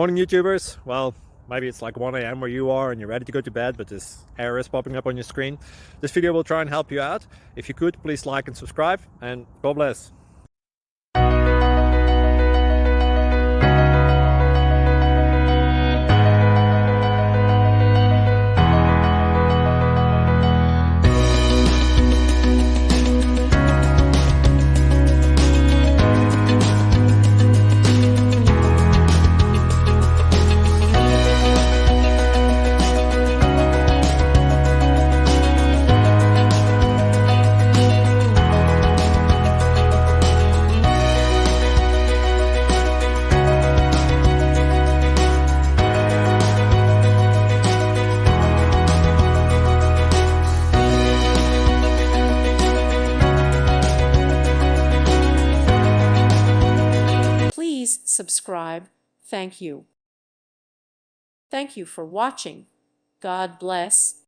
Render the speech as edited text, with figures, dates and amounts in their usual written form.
Morning, YouTubers. Well, maybe it's like 1 a.m. where you are and you're ready to go to bed, but this error is popping up on your screen. This video will try and help you out. If you could, please like and subscribe, and God bless. Please subscribe. Thank you. Thank you for watching. God bless.